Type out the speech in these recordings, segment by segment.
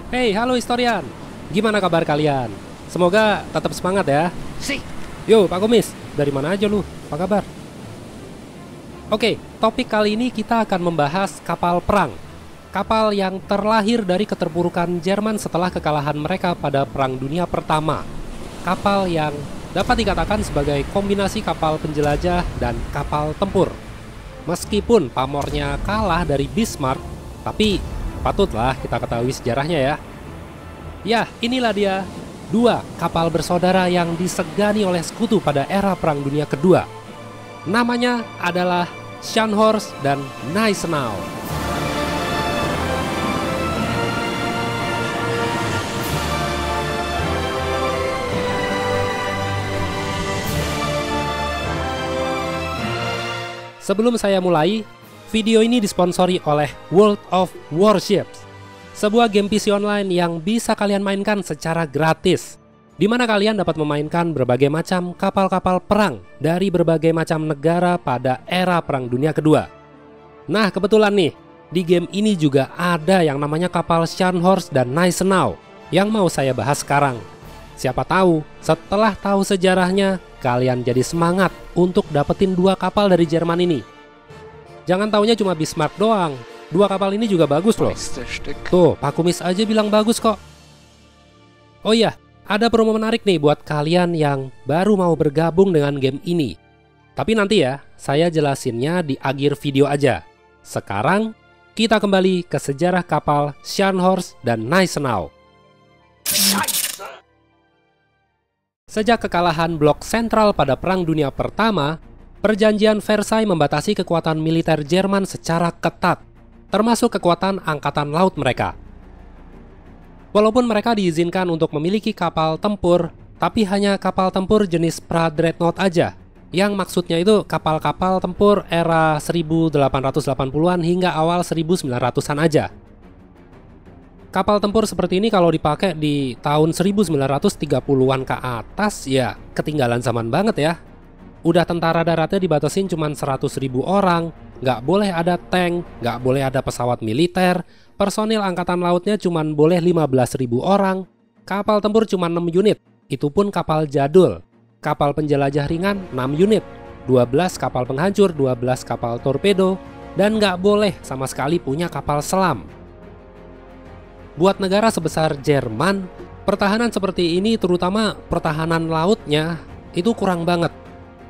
Hey, halo historian. Gimana kabar kalian? Semoga tetap semangat ya. Yo, Pak Kumis, dari mana aja lu? Apa kabar? Oke, topik kali ini kita akan membahas kapal perang. Kapal yang terlahir dari keterpurukan Jerman setelah kekalahan mereka pada Perang Dunia Pertama. Kapal yang dapat dikatakan sebagai kombinasi kapal penjelajah dan kapal tempur. Meskipun pamornya kalah dari Bismarck, tapi patutlah kita ketahui sejarahnya ya. Ya, inilah dia, dua kapal bersaudara yang disegani oleh sekutu pada era Perang Dunia Kedua. Namanya adalah Scharnhorst dan Gneisenau. Sebelum saya mulai, video ini disponsori oleh World of Warships, sebuah game PC online yang bisa kalian mainkan secara gratis, di mana kalian dapat memainkan berbagai macam kapal-kapal perang dari berbagai macam negara pada era Perang Dunia Kedua. Nah, kebetulan nih, di game ini juga ada yang namanya kapal Scharnhorst dan Gneisenau yang mau saya bahas sekarang. Siapa tahu, setelah tahu sejarahnya, kalian jadi semangat untuk dapetin dua kapal dari Jerman ini. Jangan taunya cuma Bismarck doang, dua kapal ini juga bagus loh. Tuh, Pak Kumis aja bilang bagus kok. Oh iya, ada promo menarik nih buat kalian yang baru mau bergabung dengan game ini. Tapi nanti ya, saya jelasinnya di akhir video aja. Sekarang, kita kembali ke sejarah kapal Scharnhorst dan Gneisenau. Sejak kekalahan blok sentral pada Perang Dunia Pertama, Perjanjian Versailles membatasi kekuatan militer Jerman secara ketat, termasuk kekuatan angkatan laut mereka. Walaupun mereka diizinkan untuk memiliki kapal tempur, tapi hanya kapal tempur jenis pra-dreadnought aja, yang maksudnya itu kapal-kapal tempur era 1880-an hingga awal 1900-an aja. Kapal tempur seperti ini kalau dipakai di tahun 1930-an ke atas ya ketinggalan zaman banget ya. Udah tentara daratnya dibatasin cuma 100.000 orang, nggak boleh ada tank, nggak boleh ada pesawat militer, personil angkatan lautnya cuma boleh 15.000 orang, kapal tempur cuma 6 unit, itu pun kapal jadul, kapal penjelajah ringan 6 unit, 12 kapal penghancur, 12 kapal torpedo, dan nggak boleh sama sekali punya kapal selam. Buat negara sebesar Jerman, pertahanan seperti ini terutama pertahanan lautnya itu kurang banget.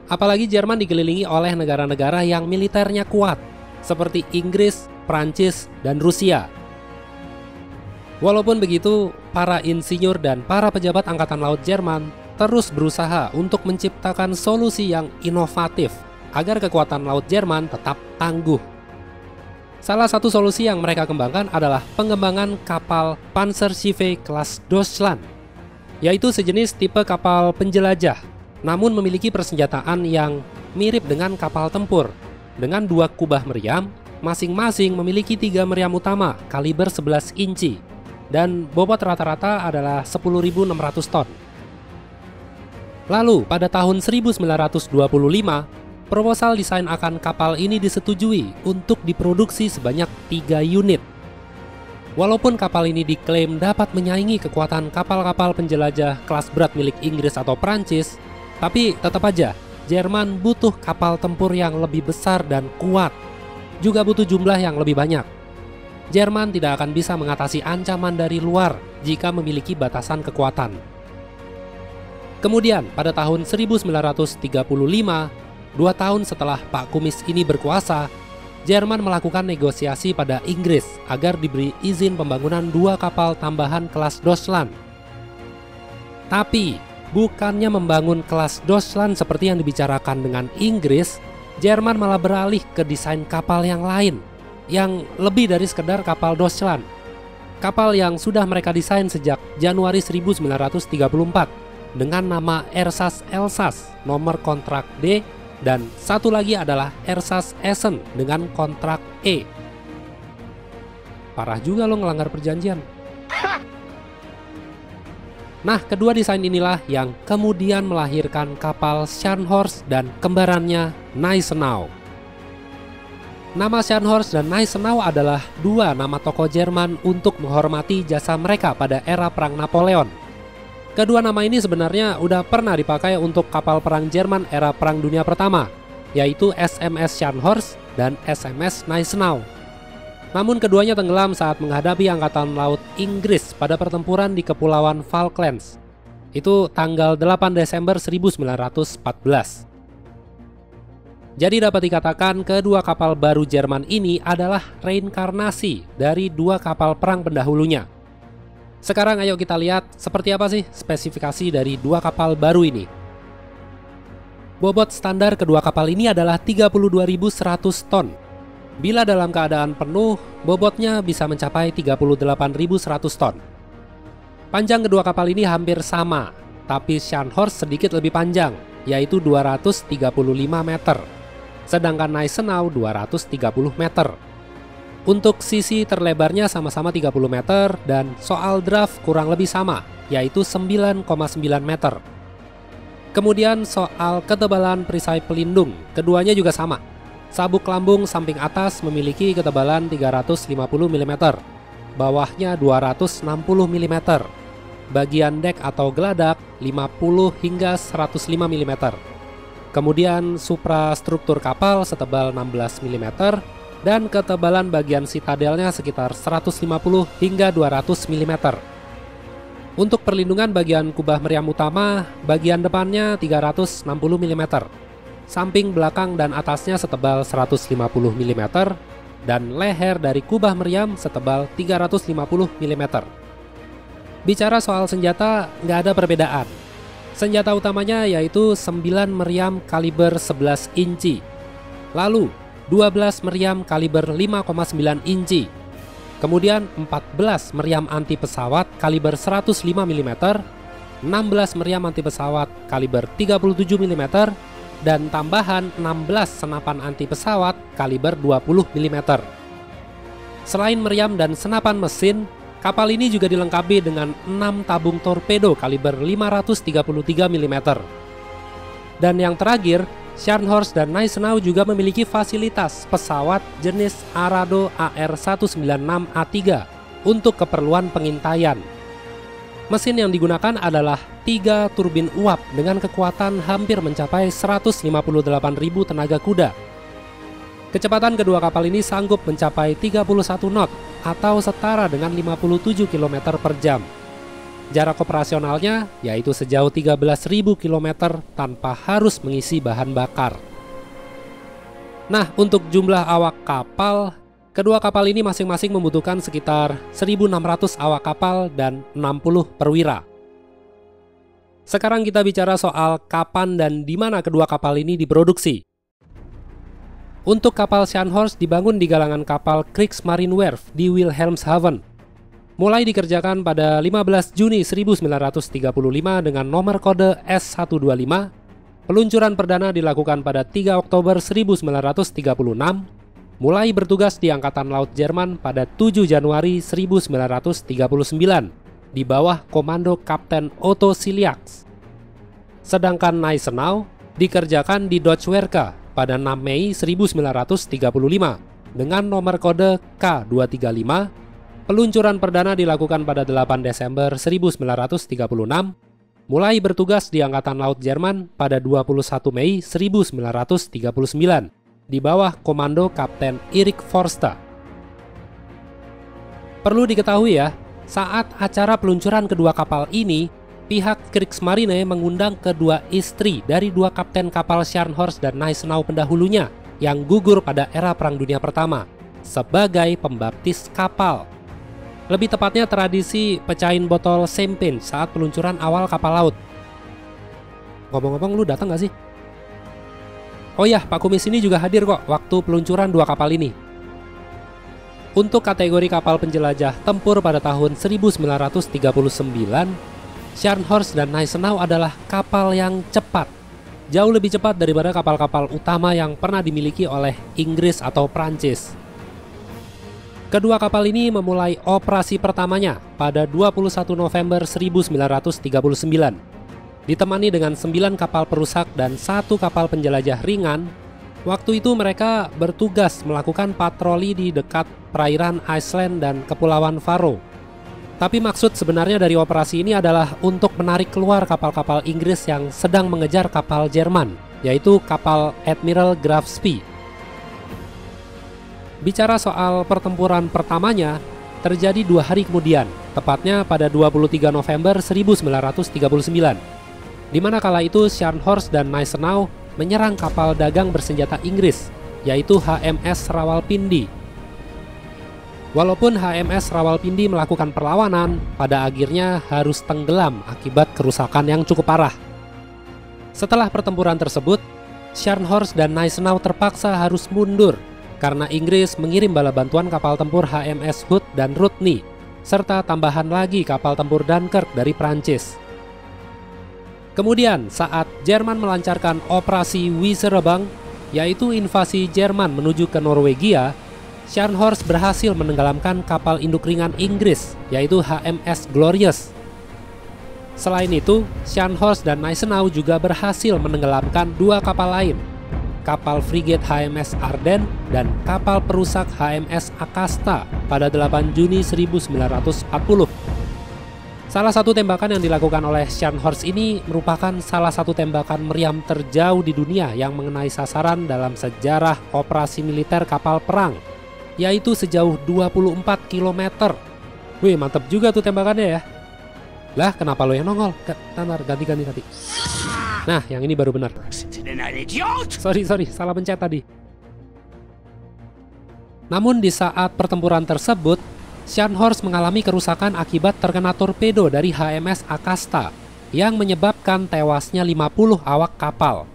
Apalagi Jerman dikelilingi oleh negara-negara yang militernya kuat, seperti Inggris, Prancis, dan Rusia. Walaupun begitu, para insinyur dan para pejabat angkatan laut Jerman terus berusaha untuk menciptakan solusi yang inovatif agar kekuatan laut Jerman tetap tangguh. Salah satu solusi yang mereka kembangkan adalah pengembangan kapal Panzerschiffe kelas Deutschland, yaitu sejenis tipe kapal penjelajah, namun memiliki persenjataan yang mirip dengan kapal tempur, dengan dua kubah meriam, masing-masing memiliki 3 meriam utama kaliber 11 inci, dan bobot rata-rata adalah 10.600 ton. Lalu, pada tahun 1925, proposal desain akan kapal ini disetujui untuk diproduksi sebanyak 3 unit. Walaupun kapal ini diklaim dapat menyaingi kekuatan kapal-kapal penjelajah kelas berat milik Inggris atau Prancis, tapi tetap aja Jerman butuh kapal tempur yang lebih besar dan kuat, juga butuh jumlah yang lebih banyak. Jerman tidak akan bisa mengatasi ancaman dari luar jika memiliki batasan kekuatan. Kemudian pada tahun 1935, 2 tahun setelah Pak Kumis ini berkuasa, Jerman melakukan negosiasi pada Inggris agar diberi izin pembangunan 2 kapal tambahan kelas Deutschland. Tapi, bukannya membangun kelas Deutschland seperti yang dibicarakan dengan Inggris, Jerman malah beralih ke desain kapal yang lain, yang lebih dari sekedar kapal Deutschland. Kapal yang sudah mereka desain sejak Januari 1934 dengan nama Ersatz Elsass nomor kontrak D, dan satu lagi adalah Ersatz Essen dengan kontrak E. Parah juga lo ngelanggar perjanjian. Nah, kedua desain inilah yang kemudian melahirkan kapal Scharnhorst dan kembarannya Gneisenau. Nama Scharnhorst dan Gneisenau adalah dua nama tokoh Jerman untuk menghormati jasa mereka pada era Perang Napoleon. Kedua nama ini sebenarnya udah pernah dipakai untuk kapal perang Jerman era Perang Dunia Pertama, yaitu SMS Scharnhorst dan SMS Gneisenau. Namun keduanya tenggelam saat menghadapi Angkatan Laut Inggris pada pertempuran di Kepulauan Falklands. Itu tanggal 8 Desember 1914. Jadi dapat dikatakan kedua kapal baru Jerman ini adalah reinkarnasi dari dua kapal perang pendahulunya. Sekarang ayo kita lihat seperti apa sih spesifikasi dari dua kapal baru ini. Bobot standar kedua kapal ini adalah 32.100 ton. Bila dalam keadaan penuh, bobotnya bisa mencapai 38.100 ton. Panjang kedua kapal ini hampir sama, tapi Scharnhorst sedikit lebih panjang, yaitu 235 meter. Sedangkan Gneisenau 230 meter. Untuk sisi terlebarnya sama-sama 30 meter dan soal draft kurang lebih sama, yaitu 9,9 meter. Kemudian soal ketebalan perisai pelindung, keduanya juga sama. Sabuk lambung samping atas memiliki ketebalan 350 mm, bawahnya 260 mm. Bagian dek atau geladak 50 hingga 105 mm. Kemudian suprastruktur kapal setebal 16 mm dan ketebalan bagian sitadelnya sekitar 150 hingga 200 mm. Untuk perlindungan bagian kubah meriam utama, bagian depannya 360 mm, samping belakang dan atasnya setebal 150 mm, dan leher dari kubah meriam setebal 350 mm. Bicara soal senjata, nggak ada perbedaan. Senjata utamanya yaitu 9 meriam kaliber 11 inci, lalu 12 meriam kaliber 5,9 inci, kemudian 14 meriam anti pesawat kaliber 105 mm, 16 meriam anti pesawat kaliber 37 mm, dan tambahan 16 senapan anti pesawat kaliber 20 mm. Selain meriam dan senapan mesin, kapal ini juga dilengkapi dengan 6 tabung torpedo kaliber 533 mm. Dan yang terakhir, Scharnhorst dan Gneisenau juga memiliki fasilitas pesawat jenis Arado AR-196A3 untuk keperluan pengintaian. Mesin yang digunakan adalah 3 turbin uap dengan kekuatan hampir mencapai 158.000 tenaga kuda. Kecepatan kedua kapal ini sanggup mencapai 31 knot atau setara dengan 57 km per jam. Jarak operasionalnya yaitu sejauh 13.000 km tanpa harus mengisi bahan bakar. Nah, untuk jumlah awak kapal, kedua kapal ini masing-masing membutuhkan sekitar 1.600 awak kapal dan 60 perwira. Sekarang kita bicara soal kapan dan di mana kedua kapal ini diproduksi. Untuk kapal Scharnhorst dibangun di galangan kapal Kriegsmarinewerf di Wilhelmshaven. Mulai dikerjakan pada 15 Juni 1935 dengan nomor kode S125, peluncuran perdana dilakukan pada 3 Oktober 1936, mulai bertugas di Angkatan Laut Jerman pada 7 Januari 1939 di bawah komando Kapten Otto Ciliax. Sedangkan Gneisenau dikerjakan di Deutsche Werke pada 6 Mei 1935 dengan nomor kode K235. Peluncuran perdana dilakukan pada 8 Desember 1936, mulai bertugas di Angkatan Laut Jerman pada 21 Mei 1939 di bawah komando Kapten Erich Forster. Perlu diketahui ya, saat acara peluncuran kedua kapal ini, pihak Kriegsmarine mengundang kedua istri dari dua kapten kapal Scharnhorst dan Gneisenau pendahulunya yang gugur pada era Perang Dunia Pertama sebagai pembaptis kapal. Lebih tepatnya tradisi pecahin botol champagne saat peluncuran awal kapal laut. Ngomong-ngomong, lu datang gak sih? Oh ya, Pak Kumis ini juga hadir kok waktu peluncuran dua kapal ini. Untuk kategori kapal penjelajah tempur pada tahun 1939, Scharnhorst dan Gneisenau adalah kapal yang cepat. Jauh lebih cepat daripada kapal-kapal utama yang pernah dimiliki oleh Inggris atau Prancis. Kedua kapal ini memulai operasi pertamanya pada 21 November 1939, ditemani dengan 9 kapal perusak dan 1 kapal penjelajah ringan. Waktu itu mereka bertugas melakukan patroli di dekat perairan Iceland dan Kepulauan Faroe. Tapi maksud sebenarnya dari operasi ini adalah untuk menarik keluar kapal-kapal Inggris yang sedang mengejar kapal Jerman, yaitu kapal Admiral Graf Spee. Bicara soal pertempuran pertamanya, terjadi 2 hari kemudian, tepatnya pada 23 November 1939, di mana kala itu Scharnhorst dan Gneisenau menyerang kapal dagang bersenjata Inggris, yaitu HMS Rawalpindi. Walaupun HMS Rawalpindi melakukan perlawanan, pada akhirnya harus tenggelam akibat kerusakan yang cukup parah. Setelah pertempuran tersebut, Scharnhorst dan Gneisenau terpaksa harus mundur karena Inggris mengirim bala bantuan kapal tempur HMS Hood dan Rodney, serta tambahan lagi kapal tempur Dunkirk dari Prancis. Kemudian, saat Jerman melancarkan operasi Weserübung, yaitu invasi Jerman menuju ke Norwegia, Scharnhorst berhasil menenggelamkan kapal induk ringan Inggris, yaitu HMS Glorious. Selain itu, Scharnhorst dan Gneisenau juga berhasil menenggelamkan 2 kapal lain, kapal frigate HMS Arden dan kapal perusak HMS Akasta pada 8 Juni 1940. Salah satu tembakan yang dilakukan oleh Scharnhorst ini merupakan salah satu tembakan meriam terjauh di dunia yang mengenai sasaran dalam sejarah operasi militer kapal perang, yaitu sejauh 24 km. Wih, mantep juga tuh tembakannya ya. Lah, kenapa lo yang nongol? Ganti. Nah, yang ini baru benar. Sorry, salah pencet tadi. Namun di saat pertempuran tersebut, Scharnhorst mengalami kerusakan akibat terkena torpedo dari HMS Akasta yang menyebabkan tewasnya 50 awak kapal.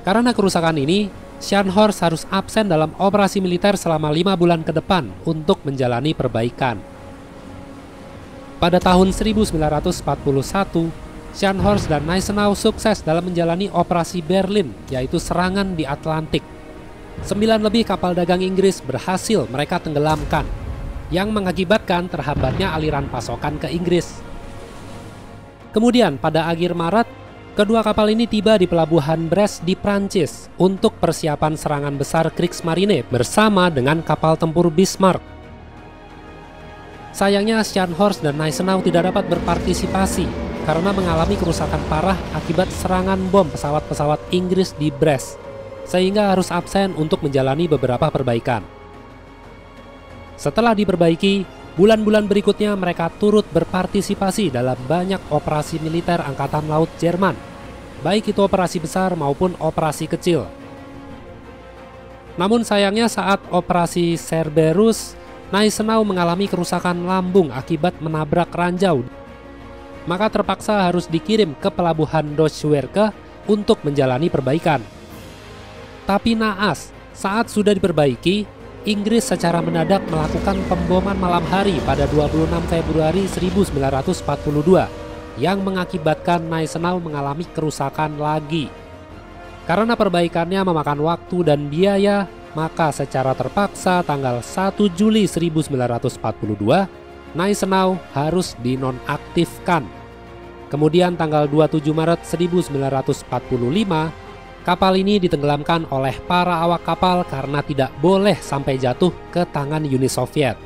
Karena kerusakan ini, Scharnhorst harus absen dalam operasi militer selama 5 bulan ke depan untuk menjalani perbaikan. Pada tahun 1941, Scharnhorst dan Gneisenau sukses dalam menjalani operasi Berlin, yaitu serangan di Atlantik. 9 lebih kapal dagang Inggris berhasil mereka tenggelamkan, yang mengakibatkan terhambatnya aliran pasokan ke Inggris. Kemudian pada akhir Maret, kedua kapal ini tiba di pelabuhan Brest di Prancis untuk persiapan serangan besar Kriegsmarine bersama dengan kapal tempur Bismarck. Sayangnya Scharnhorst dan Gneisenau tidak dapat berpartisipasi karena mengalami kerusakan parah akibat serangan bom pesawat-pesawat Inggris di Brest, sehingga harus absen untuk menjalani beberapa perbaikan. Setelah diperbaiki, bulan-bulan berikutnya mereka turut berpartisipasi dalam banyak operasi militer Angkatan Laut Jerman, baik itu operasi besar maupun operasi kecil. Namun sayangnya saat operasi Cerberus, Gneisenau mengalami kerusakan lambung akibat menabrak ranjau, maka terpaksa harus dikirim ke pelabuhan Duiswerke untuk menjalani perbaikan. Tapi naas, saat sudah diperbaiki, Inggris secara mendadak melakukan pemboman malam hari pada 26 Februari 1942 yang mengakibatkan Gneisenau mengalami kerusakan lagi. Karena perbaikannya memakan waktu dan biaya, maka secara terpaksa tanggal 1 Juli 1942, Gneisenau harus dinonaktifkan. Kemudian tanggal 27 Maret 1945, kapal ini ditenggelamkan oleh para awak kapal karena tidak boleh sampai jatuh ke tangan Uni Soviet.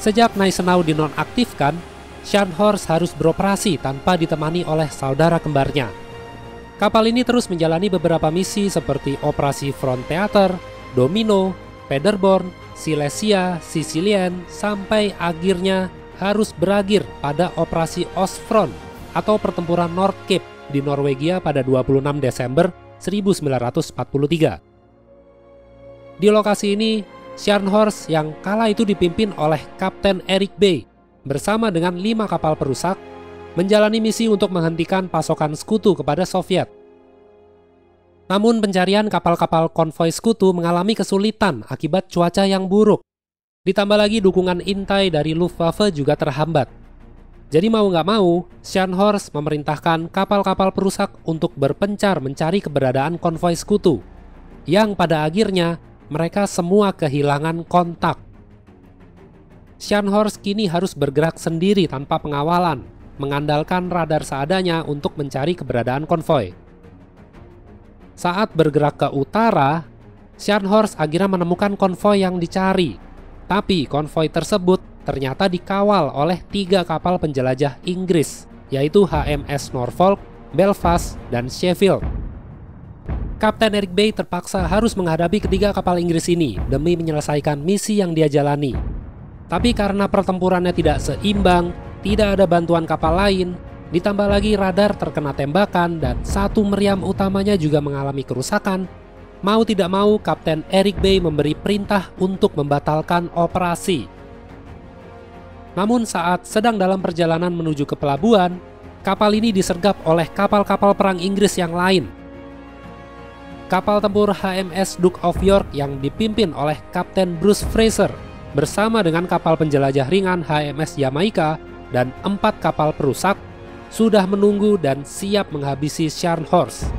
Sejak Gneisenau dinonaktifkan, Scharnhorst harus beroperasi tanpa ditemani oleh saudara kembarnya. Kapal ini terus menjalani beberapa misi seperti Operasi Front Theater, Domino, Paderborn, Silesia, Sicilian, sampai akhirnya harus berakhir pada Operasi Ostfront atau Pertempuran North Cape di Norwegia pada 26 Desember 1943. Di lokasi ini, Scharnhorst yang kala itu dipimpin oleh Kapten Erik Bay bersama dengan 5 kapal perusak menjalani misi untuk menghentikan pasokan sekutu kepada Soviet. Namun pencarian kapal-kapal konvoi sekutu mengalami kesulitan akibat cuaca yang buruk. Ditambah lagi dukungan intai dari Luftwaffe juga terhambat. Jadi mau nggak mau, Scharnhorst memerintahkan kapal-kapal perusak untuk berpencar mencari keberadaan konvoi sekutu, yang pada akhirnya mereka semua kehilangan kontak. Scharnhorst kini harus bergerak sendiri tanpa pengawalan, mengandalkan radar seadanya untuk mencari keberadaan konvoi. Saat bergerak ke utara, Scharnhorst akhirnya menemukan konvoi yang dicari. Tapi konvoi tersebut ternyata dikawal oleh 3 kapal penjelajah Inggris, yaitu HMS Norfolk, Belfast, dan Sheffield. Kapten Eric Bay terpaksa harus menghadapi ketiga kapal Inggris ini demi menyelesaikan misi yang dia jalani. Tapi karena pertempurannya tidak seimbang, tidak ada bantuan kapal lain, ditambah lagi radar terkena tembakan dan satu meriam utamanya juga mengalami kerusakan, mau tidak mau Kapten Eric Bay memberi perintah untuk membatalkan operasi. Namun saat sedang dalam perjalanan menuju ke pelabuhan, kapal ini disergap oleh kapal-kapal perang Inggris yang lain. Kapal tempur HMS Duke of York yang dipimpin oleh Kapten Bruce Fraser bersama dengan kapal penjelajah ringan HMS Jamaica dan 4 kapal perusak sudah menunggu dan siap menghabisi Scharnhorst.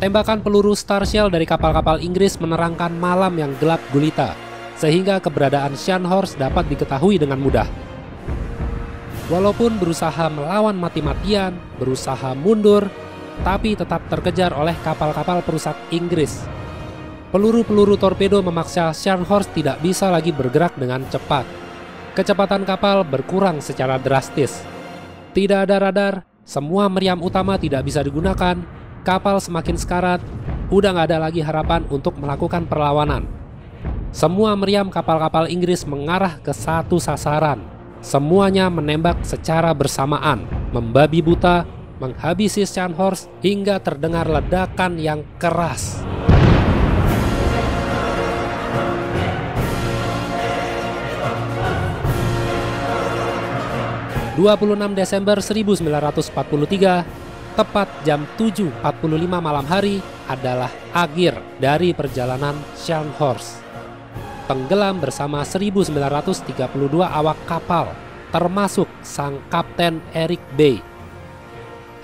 Tembakan peluru Star Shell dari kapal-kapal Inggris menerangkan malam yang gelap gulita, sehingga keberadaan Scharnhorst dapat diketahui dengan mudah. Walaupun berusaha melawan mati-matian, berusaha mundur, tapi tetap terkejar oleh kapal-kapal perusak Inggris. Peluru-peluru torpedo memaksa Scharnhorst tidak bisa lagi bergerak dengan cepat. Kecepatan kapal berkurang secara drastis. Tidak ada radar, semua meriam utama tidak bisa digunakan, kapal semakin sekarat, udah nggak ada lagi harapan untuk melakukan perlawanan. Semua meriam kapal-kapal Inggris mengarah ke satu sasaran. Semuanya menembak secara bersamaan, membabi buta, menghabisi Scharnhorst hingga terdengar ledakan yang keras. ...26 Desember 1943, tepat jam 7.45 malam hari adalah akhir dari perjalanan Scharnhorst. Tenggelam bersama 1932 awak kapal, termasuk sang Kapten Eric Bay.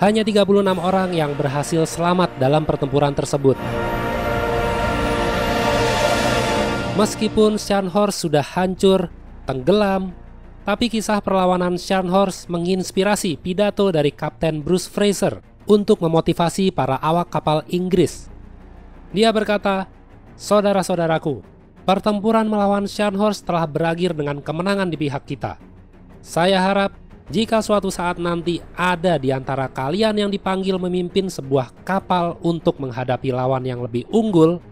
Hanya 36 orang yang berhasil selamat dalam pertempuran tersebut. Meskipun Scharnhorst sudah hancur, tenggelam, tapi kisah perlawanan Scharnhorst menginspirasi pidato dari Kapten Bruce Fraser untuk memotivasi para awak kapal Inggris. Dia berkata, "Saudara-saudaraku, pertempuran melawan Scharnhorst telah berakhir dengan kemenangan di pihak kita. Saya harap jika suatu saat nanti ada di antara kalian yang dipanggil memimpin sebuah kapal untuk menghadapi lawan yang lebih unggul,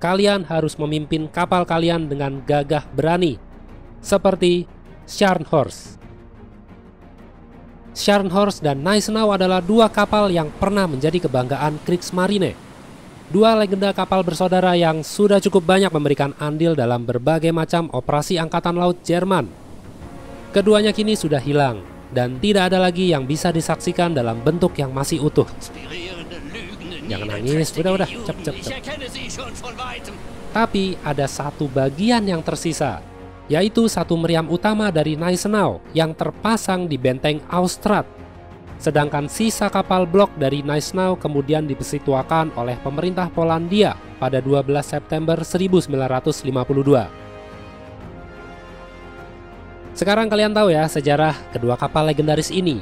kalian harus memimpin kapal kalian dengan gagah berani, seperti Scharnhorst." Scharnhorst dan Gneisenau adalah 2 kapal yang pernah menjadi kebanggaan Kriegsmarine. 2 legenda kapal bersaudara yang sudah cukup banyak memberikan andil dalam berbagai macam operasi angkatan laut Jerman. Keduanya kini sudah hilang dan tidak ada lagi yang bisa disaksikan dalam bentuk yang masih utuh. Jangan nangis, udah, cep. Tapi ada satu bagian yang tersisa, yaitu satu meriam utama dari Gneisenau yang terpasang di benteng Austrad. Sedangkan sisa kapal blok dari Gneisenau kemudian disituakan oleh pemerintah Polandia pada 12 September 1952. Sekarang kalian tahu ya sejarah kedua kapal legendaris ini.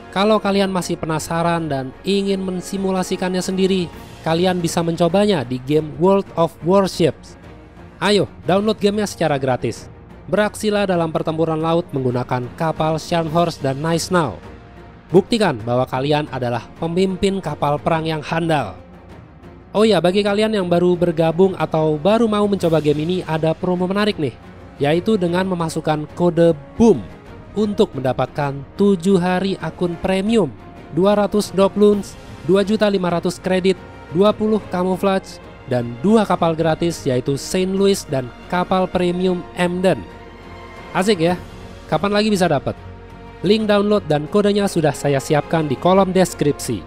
Kalau kalian masih penasaran dan ingin mensimulasikannya sendiri, kalian bisa mencobanya di game World of Warships. Ayo, download gamenya secara gratis. Beraksilah dalam pertempuran laut menggunakan kapal Scharnhorst dan Gneisenau. Buktikan bahwa kalian adalah pemimpin kapal perang yang handal. Oh ya, bagi kalian yang baru bergabung atau baru mau mencoba game ini, ada promo menarik nih, yaitu dengan memasukkan kode BOOM untuk mendapatkan 7 hari akun premium, 200 doubloons, 2.500 kredit, 20 camouflage, dan 2 kapal gratis yaitu Saint Louis dan kapal premium Emden. Asik ya? Kapan lagi bisa dapat? Link download dan kodenya sudah saya siapkan di kolom deskripsi.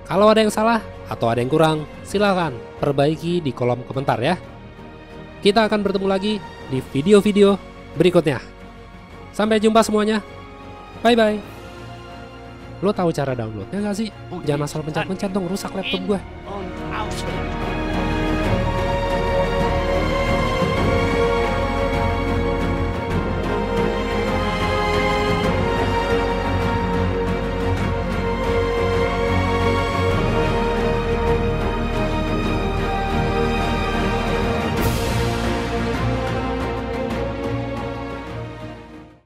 Kalau ada yang salah atau ada yang kurang, silakan perbaiki di kolom komentar ya. Kita akan bertemu lagi di video-video berikutnya. Sampai jumpa semuanya. Bye-bye. Lo tahu cara downloadnya nggak sih? Jangan asal pencet-pencet dong, rusak laptop gue.